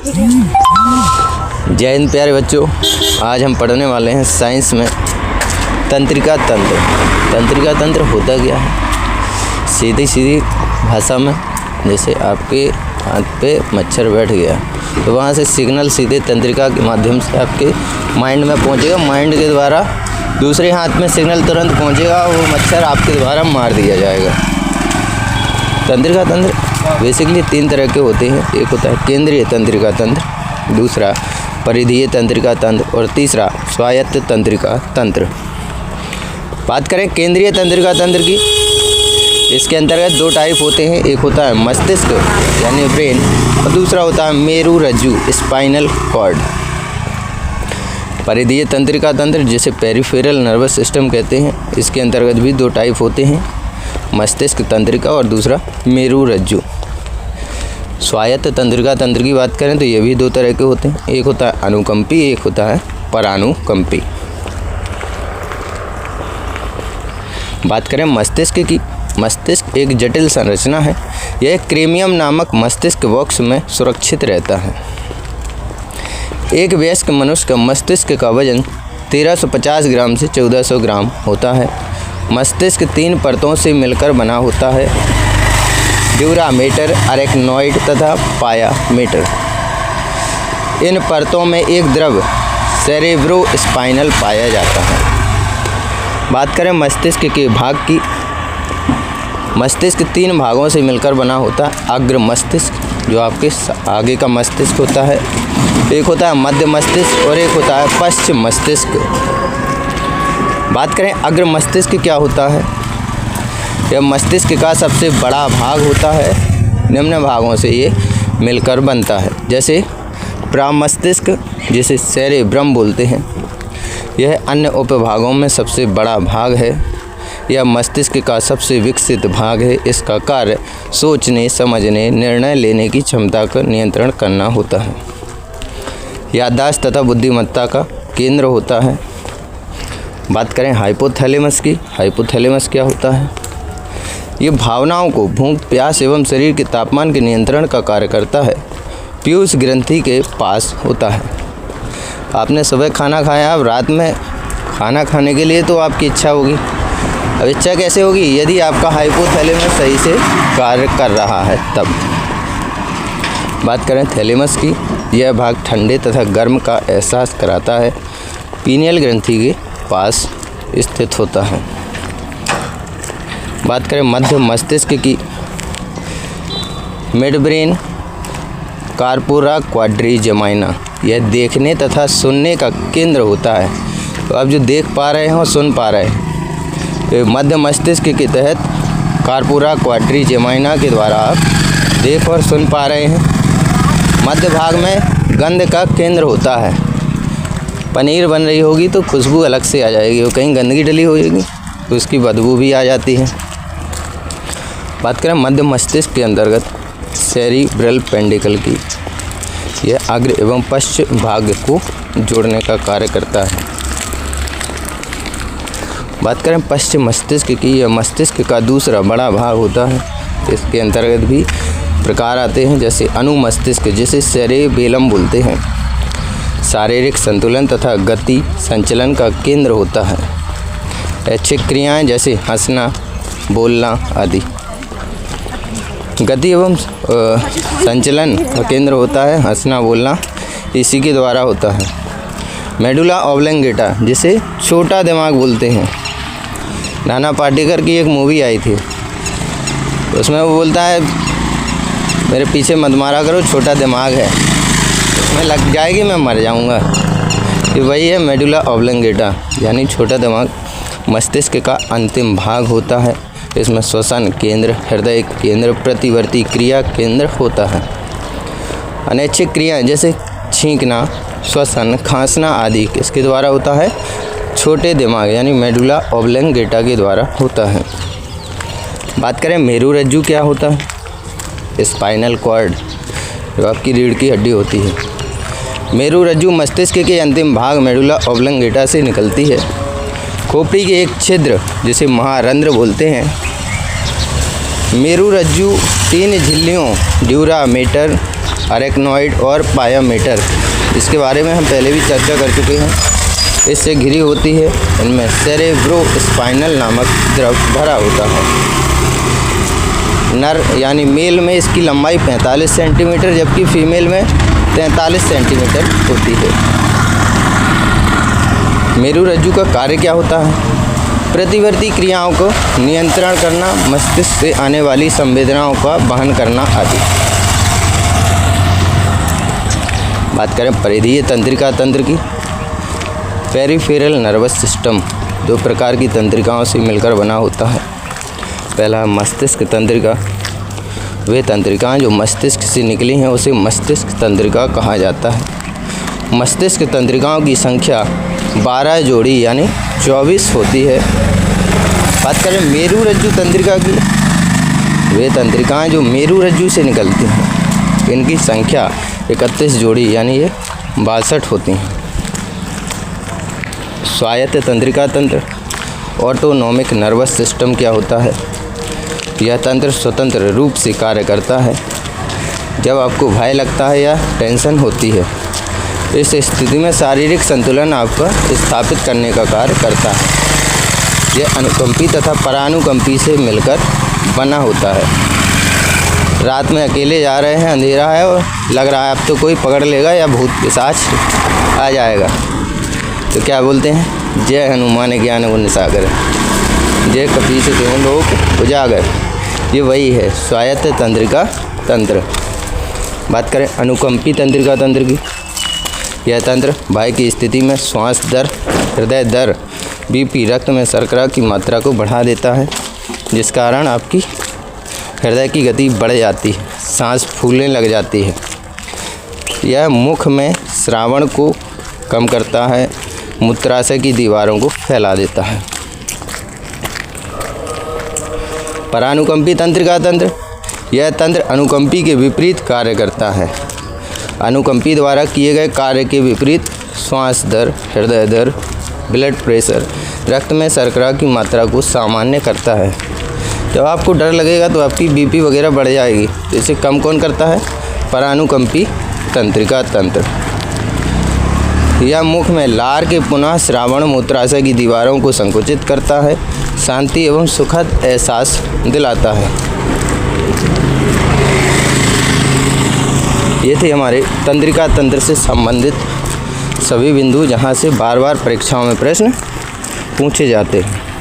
जय हिंद प्यारे बच्चों, आज हम पढ़ने वाले हैं साइंस में तंत्रिका तंत्र। तंत्रिका तंत्र होता क्या है? सीधी भाषा में, जैसे आपके हाथ पे मच्छर बैठ गया तो वहाँ से सिग्नल सीधे तंत्रिका के माध्यम से आपके माइंड में पहुँचेगा। माइंड के द्वारा दूसरे हाथ में सिग्नल तुरंत पहुँचेगा, वो मच्छर आपके द्वारा मार दिया जाएगा। तंत्रिका तंत्र बेसिकली 3 तरह के होते हैं। एक होता है केंद्रीय तंत्रिका तंत्र, दूसरा परिधीय तंत्रिका तंत्र और तीसरा स्वायत्त तंत्रिका तंत्र। बात करें केंद्रीय तंत्रिका तंत्र की, इसके अंतर्गत 2 टाइप होते हैं। एक होता है मस्तिष्क यानी ब्रेन और दूसरा होता है मेरु रज्जु स्पाइनल कॉर्ड। परिधीय तंत्रिका तंत्र जिसे पेरिफेरल नर्वस सिस्टम कहते हैं, इसके अंतर्गत भी 2 टाइप होते हैं, मस्तिष्क तंत्रिका और दूसरा मेरु रज्जु। स्वायत्त तंत्रिका तंत्र की बात करें तो ये भी 2 तरह के होते हैं। एक होता है अनुकंपी, एक होता है परानुकंपी। बात करें मस्तिष्क की, मस्तिष्क एक जटिल संरचना है। यह क्रेमियम नामक मस्तिष्क बॉक्स में सुरक्षित रहता है। एक वयस्क मनुष्य का मस्तिष्क का वजन 1350 ग्राम से 1400 ग्राम होता है। मस्तिष्क 3 परतों से मिलकर बना होता है, ड्यूरामेटर, अरेक्नॉइड तथा पायामेटर। इन परतों में एक द्रव सेरेब्रोस्पाइनल पाया जाता है। बात करें मस्तिष्क के भाग की, मस्तिष्क 3 भागों से मिलकर बना होता है। अग्र मस्तिष्क जो आपके आगे का मस्तिष्क होता है, एक होता है मध्य मस्तिष्क और एक होता है पश्चिम मस्तिष्क। बात करें अग्र मस्तिष्क क्या होता है? यह मस्तिष्क का सबसे बड़ा भाग होता है। निम्न भागों से ये मिलकर बनता है, जैसे प्रामस्तिष्क जिसे सेरेब्रम बोलते हैं। यह अन्य उपभागों में सबसे बड़ा भाग है। यह मस्तिष्क का सबसे विकसित भाग है। इसका कार्य सोचने, समझने, निर्णय लेने की क्षमता का नियंत्रण करना होता है। याददाश्त तथा बुद्धिमत्ता का केंद्र होता है। बात करें हाइपोथैलेमस की, हाइपोथैलेमस क्या होता है? ये भावनाओं को, भूख, प्यास एवं शरीर के तापमान के नियंत्रण का कार्य करता है। पीयूष ग्रंथि के पास होता है। आपने सुबह खाना खाया, अब रात में खाना खाने के लिए तो आपकी इच्छा होगी। अब इच्छा कैसे होगी? यदि आपका हाइपोथैलेमस सही से कार्य कर रहा है तब। बात करें थैलेमस की, यह भाग ठंडे तथा गर्म का एहसास कराता है। पीनियल ग्रंथि के पास स्थित होता है। बात करें मध्य मस्तिष्क की, मिड ब्रेन कार्पोरा क्वाड्रिजेमाइना, यह देखने तथा सुनने का केंद्र होता है। तो आप जो देख पा रहे हो, सुन पा रहे हैं, तो मध्य मस्तिष्क के तहत कार्पोरा क्वाड्रिजेमाइना के द्वारा आप देख और सुन पा रहे हैं। मध्य भाग में गंध का केंद्र होता है। पनीर बन रही होगी तो खुशबू अलग से आ जाएगी, और कहीं गंदगी डली होगी तो उसकी बदबू भी आ जाती है। बात करें मध्य मस्तिष्क के अंतर्गत सेरिब्रल पेंडिकल की, यह अग्र एवं पश्चिम भाग को जोड़ने का कार्य करता है। बात करें पश्चिम मस्तिष्क की, यह मस्तिष्क का दूसरा बड़ा भाग होता है। इसके अंतर्गत भी प्रकार आते हैं, जैसे अनुमस्तिष्क जिसे सेरेबेलम बोलते हैं। शारीरिक संतुलन तथा गति संचलन का केंद्र होता है। ऐच्छिक क्रियाएं जैसे हंसना, बोलना आदि। गति एवं संचलन का केंद्र होता है हंसना, बोलना, इसी के द्वारा होता है। मेडुला ऑब्लंगेटा जिसे छोटा दिमाग बोलते हैं। नाना पाटेकर की एक मूवी आई थी, उसमें वो बोलता है मेरे पीछे मत मारा करो, छोटा दिमाग है, उसमें लग जाएगी मैं मर जाऊंगा। ये वही है मेडुला ऑब्लंगेटा यानी छोटा दिमाग। मस्तिष्क का अंतिम भाग होता है। इसमें श्वसन केंद्र, हृदय केंद्र, प्रतिवर्ती क्रिया केंद्र होता है। अनैच्छिक क्रियाएं जैसे छींकना, श्वसन, खांसना आदि किसके द्वारा होता है? छोटे दिमाग यानी मेडुला ऑब्लंगेटा के द्वारा होता है। बात करें मेरु रज्जु क्या होता है? स्पाइनल कॉर्ड जो आपकी रीढ़ की हड्डी होती है। मेरु रज्जु मस्तिष्क के अंतिम भाग मेडुला ऑब्लंगेटा से निकलती है। खोपड़ी के एक छिद्र जिसे महारंध्र बोलते हैं। मेरु रज्जु 3 झिल्लियों ड्यूरामेटर, अरेक्नॉइड और पायामीटर, इसके बारे में हम पहले भी चर्चा कर चुके हैं। इससे घिरी होती है। इनमें सेरेब्रोस्पाइनल नामक द्रव भरा होता है। नर यानी मेल में इसकी लंबाई 45 सेंटीमीटर जबकि फीमेल में 43 सेंटीमीटर होती है। मेरुरज्जु का कार्य क्या होता है? प्रतिवर्ती क्रियाओं को नियंत्रण करना, मस्तिष्क से आने वाली संवेदनाओं का वहन करना आदि। बात करें परिधीय तंत्रिका तंत्र की। पेरिफेरल नर्वस सिस्टम 2 प्रकार की तंत्रिकाओं से मिलकर बना होता है। पहला मस्तिष्क तंत्रिका। वे तंत्रिकाएं जो मस्तिष्क से निकली हैं उसे मस्तिष्क तंत्रिका कहा जाता है। मस्तिष्क तंत्रिकाओं की संख्या 12 जोड़ी यानी 24 होती है। बात करें मेरुरज्जु तंत्रिका की। वे तंत्रिकाएं जो मेरुरज्जु से निकलती हैं इनकी संख्या 31 जोड़ी यानी ये 62 होती हैं। स्वायत्त तंत्रिका तंत्र। ऑटोनोमिक नर्वस सिस्टम क्या होता है? यह तंत्र स्वतंत्र रूप से कार्य करता है जब आपको भय लगता है या टेंशन होती है। इस स्थिति में शारीरिक संतुलन आपका स्थापित करने का कार्य करता है। यह अनुकंपी तथा परानुकंपी से मिलकर बना होता है। रात में अकेले जा रहे हैं, अंधेरा है और लग रहा है अब तो कोई पकड़ लेगा या भूत पिशाच आ जाएगा, तो क्या बोलते हैं? जय हनुमान ज्ञान गुण सागर, जय कपीस तिहुँ लोक उजागर। ये वही है स्वायत्त तंत्रिका तंत्र। बात करें अनुकंपी तंत्रिका तंत्र की। यह तंत्र भय की स्थिति में श्वास दर, हृदय दर, बीपी, रक्त में शर्करा की मात्रा को बढ़ा देता है, जिस कारण आपकी हृदय की गति बढ़ जाती है, सांस फूलने लग जाती है। यह मुख में श्रावण को कम करता है, मूत्राशय की दीवारों को फैला देता है। परानुकंपी तंत्रिका तंत्र। यह तंत्र अनुकंपी के विपरीत कार्य करता है। अनुकंपी द्वारा किए गए कार्य के विपरीत श्वास दर, हृदय दर, ब्लड प्रेशर, रक्त में शर्करा की मात्रा को सामान्य करता है। जब आपको डर लगेगा तो आपकी बीपी वगैरह बढ़ जाएगी, तो इसे कम कौन करता है? परानुकंपी तंत्रिका तंत्र। यह मुख में लार के पुनः श्रावण, मूत्राशय की दीवारों को संकुचित करता है, शांति एवं सुखद एहसास दिलाता है। ये थे हमारे तंत्रिका तंत्र से संबंधित सभी बिंदु जहाँ से बार बार परीक्षाओं में प्रश्न पूछे जाते हैं।